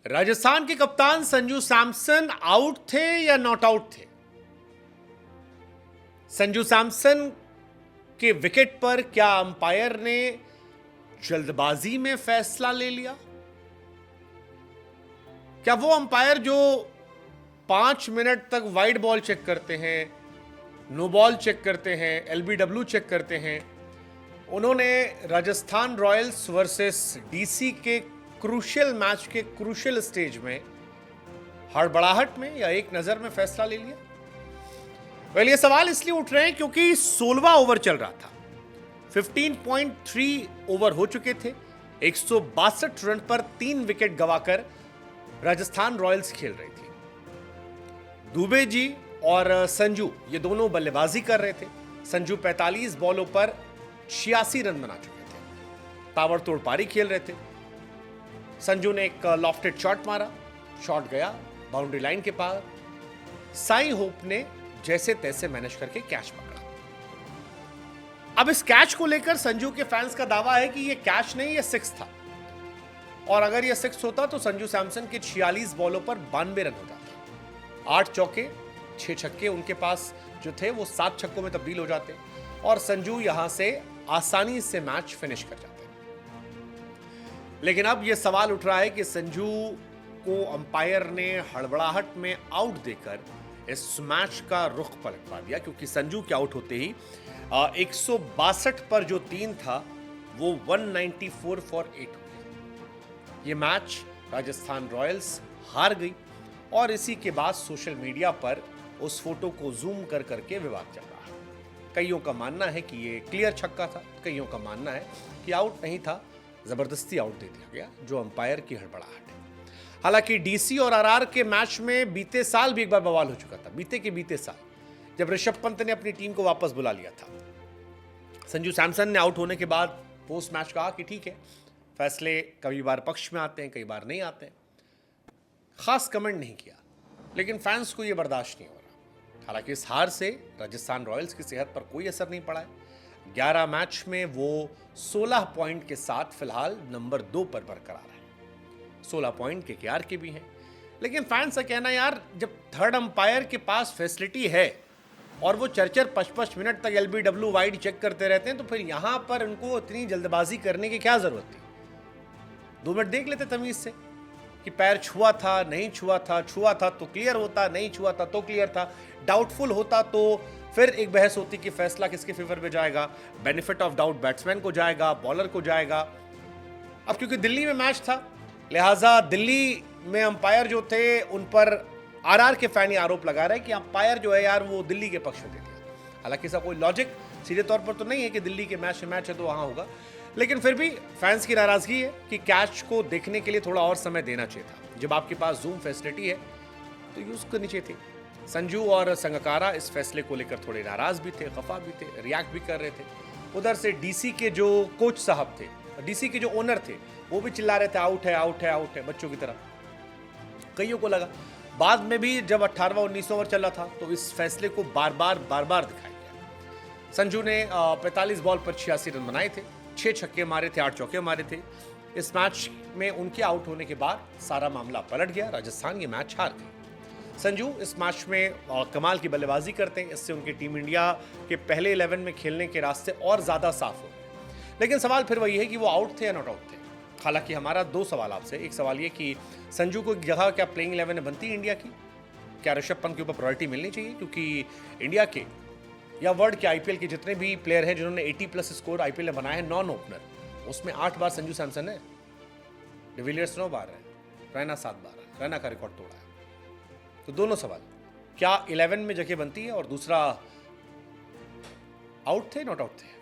राजस्थान के कप्तान संजू सैमसन आउट थे या नॉट आउट थे? संजू सैमसन के विकेट पर क्या अंपायर ने जल्दबाजी में फैसला ले लिया? क्या वो अंपायर जो 5 मिनट तक वाइड बॉल चेक करते हैं, नो बॉल चेक करते हैं, एलबीडब्ल्यू चेक करते हैं, उन्होंने राजस्थान रॉयल्स वर्सेस डीसी के क्रूशियल मैच के क्रूशियल स्टेज में हड़बड़ाहट में या एक नजर में फैसला ले लिया? वेल, ये सवाल इसलिए उठ रहे हैं क्योंकि 16वां ओवर चल रहा था। 15.3 ओवर हो चुके थे। 162 रन पर 3 विकेट गवाकर राजस्थान रॉयल्स खेल रही थी। दुबे जी और संजू ये दोनों बल्लेबाजी कर रहे थे। संजू 45 बॉलों पर 86 रन बना चुके थे, ताबड़तोड़ पारी खेल रहे थे। संजू ने एक लॉफ्टेड शॉट मारा, शॉट गया बाउंड्री लाइन के पार। साई होप ने जैसे तैसे मैनेज करके कैच पकड़ा। अब इस कैच को लेकर संजू के फैंस का दावा है कि ये कैच नहीं, ये 6 था, और अगर ये 6 होता तो संजू सैमसन के 46 बॉलों पर 92 रन हो जाते। 8 चौके 6 छक्के उनके पास जो थे वो 7 छक्कों में तब्दील हो जाते और संजू यहां से आसानी से मैच फिनिश कर जाते। लेकिन अब यह सवाल उठ रहा है कि संजू को अंपायर ने हड़बड़ाहट में आउट देकर इस मैच का रुख पलटवा दिया, क्योंकि संजू के आउट होते ही 162 पर जो 3 था वो 194 फॉर 8 हो गया। ये मैच राजस्थान रॉयल्स हार गई और इसी के बाद सोशल मीडिया पर उस फोटो को जूम कर करके विवाद चल रहा है। कईयों का मानना है कि ये क्लियर छक्का था, कईयों का मानना है कि आउट नहीं था, जबरदस्ती आउट दे दिया गया, जो अंपायर की हड़बड़ाहट है। हालांकि डीसी और आरआर के मैच में बीते साल भी एक बार बवाल हो चुका था, बीते साल, जब ऋषभ पंत ने अपनी टीम को वापस बुला लिया था। संजू सैमसन ने आउट होने के बाद पोस्ट मैच कहा कि ठीक है, फैसले कई बार पक्ष में आते हैं, कई बार नहीं आते हैं। खास कमेंट नहीं किया, लेकिन फैंस को यह बर्दाश्त नहीं हो रहा। हालांकि इस हार से राजस्थान रॉयल्स की सेहत पर कोई असर नहीं पड़ा है। 11 मैच में वो 16 पॉइंट के साथ फिलहाल नंबर 2 पर बरकरार है। 16 पॉइंट के केआर के भी हैं। लेकिन फैंस का कहना, यार जब थर्ड अंपायर के पास फैसिलिटी है और वो 4-5 मिनट तक एलबीडब्ल्यू वाइड चेक करते रहते हैं, तो फिर यहां पर उनको इतनी जल्दबाजी करने की क्या जरूरत थी? 2 मिनट देख लेते तमीज से कि पैर छुआ था, नहीं छुआ था, छुआ था तो क्लियर होता, नहीं छुआ था तो क्लियर था, डाउटफुल होता तो फिर एक बहस होती कि फैसला किसके फेवर में जाएगा, बेनिफिट ऑफ डाउट बैट्समैन को जाएगा, बॉलर को जाएगा। अब क्योंकि दिल्ली में मैच था, लिहाजा दिल्ली में अंपायर जो थे उन पर आरआर के फैन आरोप लगा रहे हैं कि अंपायर जो है यार वो दिल्ली के पक्ष में दे दिया। हालांकि इसका कोई लॉजिक सीधे तौर पर तो नहीं है कि दिल्ली के मैच है तो वहां होगा, लेकिन फिर भी फैंस की नाराजगी है कि कैच को देखने के लिए थोड़ा और समय देना चाहिए था। जब आपके पास जूम फैसिलिटी है तो यूज करनी चाहिए थी। संजू और संगकारा इस फैसले को लेकर थोड़े नाराज भी थे, खफा भी थे, रिएक्ट भी कर रहे थे। उधर से डीसी के जो कोच साहब थे, डीसी के जो ओनर थे, वो भी चिल्ला रहे थे आउट है, आउट है, आउट है, बच्चों की तरह। कईयों को लगा। बाद में भी जब 18वां 19वां ओवर चल रहा था तो इस फैसले को बार बार दिखाया गया। संजू ने 45 बॉल पर 86 रन बनाए थे, 6 छक्के मारे थे, 8 चौके मारे थे। इस मैच में उनके आउट होने के बाद सारा मामला पलट गया, राजस्थान ये मैच हार गई। संजू इस मैच में कमाल की बल्लेबाजी करते हैं, इससे उनकी टीम इंडिया के पहले 11 में खेलने के रास्ते और ज्यादा साफ हो गए। लेकिन सवाल फिर वही है कि वो आउट थे या नॉट आउट थे। हालांकि हमारा 2 सवाल आपसे। एक सवाल ये कि संजू को जगह क्या प्लेइंग 11 में बनती है इंडिया की? क्या ऋषभ पंत के ऊपर प्रायोरिटी मिलनी चाहिए? क्योंकि इंडिया के या वर्ल्ड के आईपीएल के जितने भी प्लेयर हैं जिन्होंने 80+ स्कोर आईपीएल में बनाए हैं नॉन ओपनर, उसमें 8 बार संजू सैमसन है, डिविलियर्स 9 बार है, रैना 7 बार है, रैना का रिकॉर्ड तोड़ा है। तो दोनों सवाल, क्या 11 में जगह बनती है, और दूसरा आउट थे नॉट आउट थे?